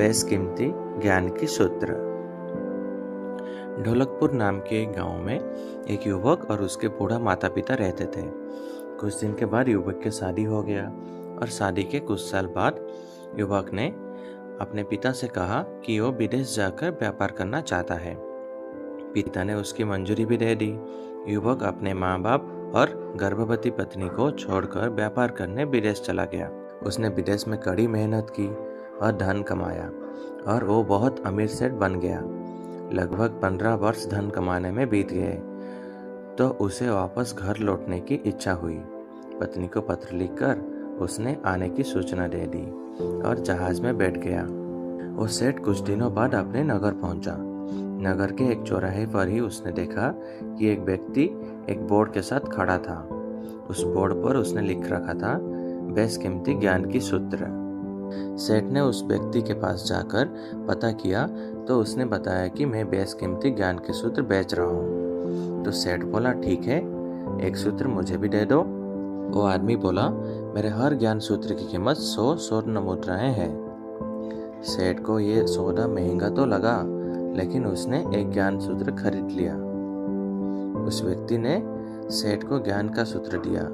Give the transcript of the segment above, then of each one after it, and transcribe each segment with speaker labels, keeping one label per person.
Speaker 1: बेशकीमती ज्ञान की सूत्र। ढोलकपुर नाम के एक गांव में एक युवक और उसके बूढ़ा माता पिता रहते थे। कुछ दिन के बाद युवक की शादी हो गया और शादी के कुछ साल बाद युवक ने अपने पिता से कहा कि वो विदेश जाकर व्यापार करना चाहता है। पिता ने उसकी मंजूरी भी दे दी। युवक अपने माँ बाप और गर्भवती पत्नी को छोड़कर व्यापार करने विदेश चला गया। उसने विदेश में कड़ी मेहनत की और धन कमाया और वो बहुत अमीर सेठ बन गया। लगभग 15 वर्ष धन कमाने में बीत गए तो उसे वापस घर लौटने की इच्छा हुई। पत्नी को पत्र लिखकर उसने आने की सूचना दे दी और जहाज में बैठ गया। वो सेठ कुछ दिनों बाद अपने नगर पहुंचा। नगर के एक चौराहे पर ही उसने देखा कि एक व्यक्ति एक बोर्ड के साथ खड़ा था। उस बोर्ड पर उसने लिख रखा था, बेशकीमती ज्ञान की सूत्र। सेठ ने उस व्यक्ति के पास जाकर पता किया तो उसने बताया कि मैं बेशकीमती ज्ञान के सूत्र बेच रहा हूँ। तो सेठ बोला, ठीक है, एक सूत्र मुझे भी दे दो। वो आदमी बोला, मेरे हर ज्ञान सूत्र की कीमत 100 स्वर्ण मुद्राएं हैं। सेठ को ये सौदा महंगा तो लगा, लेकिन उसने एक ज्ञान सूत्र खरीद लिया। उस व्यक्ति ने सेठ को ज्ञान का सूत्र दिया,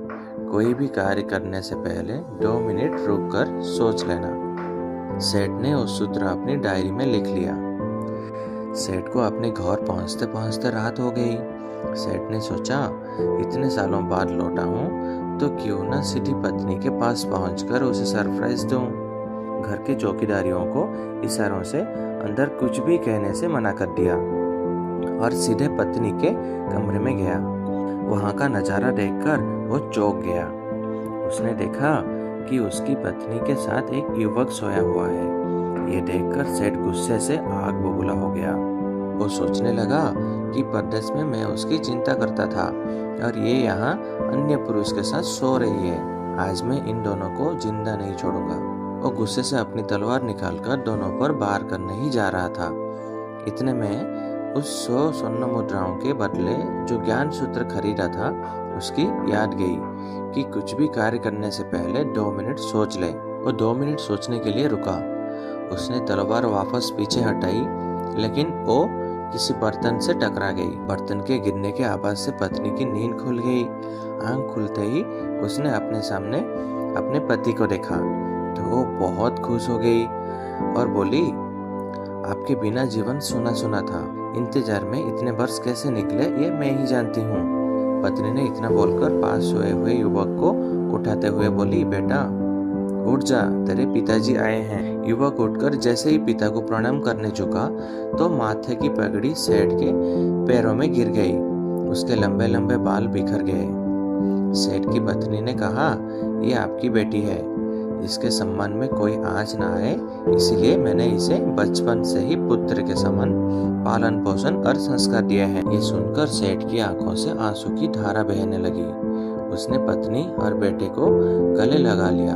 Speaker 1: कोई भी कार्य करने से पहले 2 मिनट रुककर सोच लेना। सेठ ने उस सूत्र अपनी डायरी में लिख लिया। सेठ को अपने घर पहुंचते पहुंचते रात हो गई। सेठ ने सोचा, इतने सालों बाद लौटा हूं तो क्यों न सीधी पत्नी के पास पहुंचकर उसे सरप्राइज दूं। घर के चौकीदारियों को इशारों से अंदर कुछ भी कहने से मना कर दिया और सीधे पत्नी के कमरे में गया। वहां का नजारा देखकर वो चौंक गया। उसने देखा कि उसकी पत्नी के साथ एक युवक सोया हुआ है। ये देखकर सेठ गुस्से से आग बबूला हो गया। वो सोचने लगा कि परदेश में मैं उसकी चिंता करता था और ये यहाँ अन्य पुरुष के साथ सो रही है। आज मैं इन दोनों को जिंदा नहीं छोड़ूंगा। वो गुस्से से अपनी तलवार निकालकर दोनों पर वार करने ही जा रहा था। इतने में उस 100 स्वर्ण मुद्राओं के बदले जो ज्ञान सूत्र खरीदा था उसकी याद गई कि कुछ भी कार्य करने से पहले 2 मिनट सोच ले। वो 2 मिनट सोचने के लिए रुका। उसने तलवार वापस पीछे हटाई, लेकिन वो किसी बर्तन से टकरा गई। बर्तन के गिरने के आवाज से पत्नी की नींद खुल गई। आंख खुलते ही उसने अपने सामने अपने पति को देखा तो वो बहुत खुश हो गई और बोली, आपके बिना जीवन सुना सुना था। इंतजार में इतने वर्ष कैसे निकले ये मैं ही जानती हूँ। पत्नी ने इतना बोलकर पास सोए हुए युवक को उठाते हुए बोली, बेटा उठ जा, तेरे पिताजी आए हैं। युवक उठकर जैसे ही पिता को प्रणाम करने झुका तो माथे की पगड़ी सेठ के पैरों में गिर गई। उसके लंबे लंबे बाल बिखर गए। सेठ की पत्नी ने कहा, ये आपकी बेटी है, इसके सम्मान में कोई आँच ना आए, इसलिए मैंने इसे बचपन से ही पुत्र के समान पालन पोषण और संस्कार दिए हैं। ये सुनकर सेठ की आंखों से आंसू की धारा बहने लगी। उसने पत्नी और बेटे को गले लगा लिया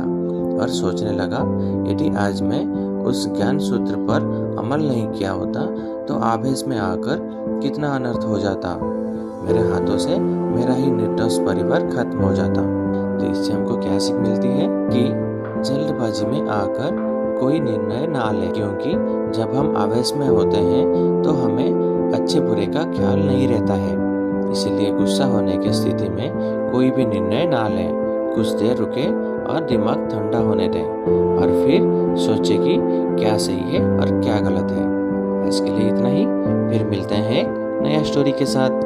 Speaker 1: और सोचने लगा, यदि आज मैं उस ज्ञान सूत्र पर अमल नहीं किया होता तो आवेश में आकर कितना अनर्थ हो जाता। मेरे हाथों से मेरा ही निर्दोष परिवार खत्म हो जाता। तो इससे हमको क्या सीख मिलती है कि जल्दबाजी में आकर कोई निर्णय ना ले, क्योंकि जब हम आवेश में होते हैं तो हमें अच्छे बुरे का ख्याल नहीं रहता है। इसीलिए गुस्सा होने की स्थिति में कोई भी निर्णय ना लें। कुछ देर रुके और दिमाग ठंडा होने दें और फिर सोचे कि क्या सही है और क्या गलत है। इसके लिए इतना ही, फिर मिलते हैं एक नया स्टोरी के साथ।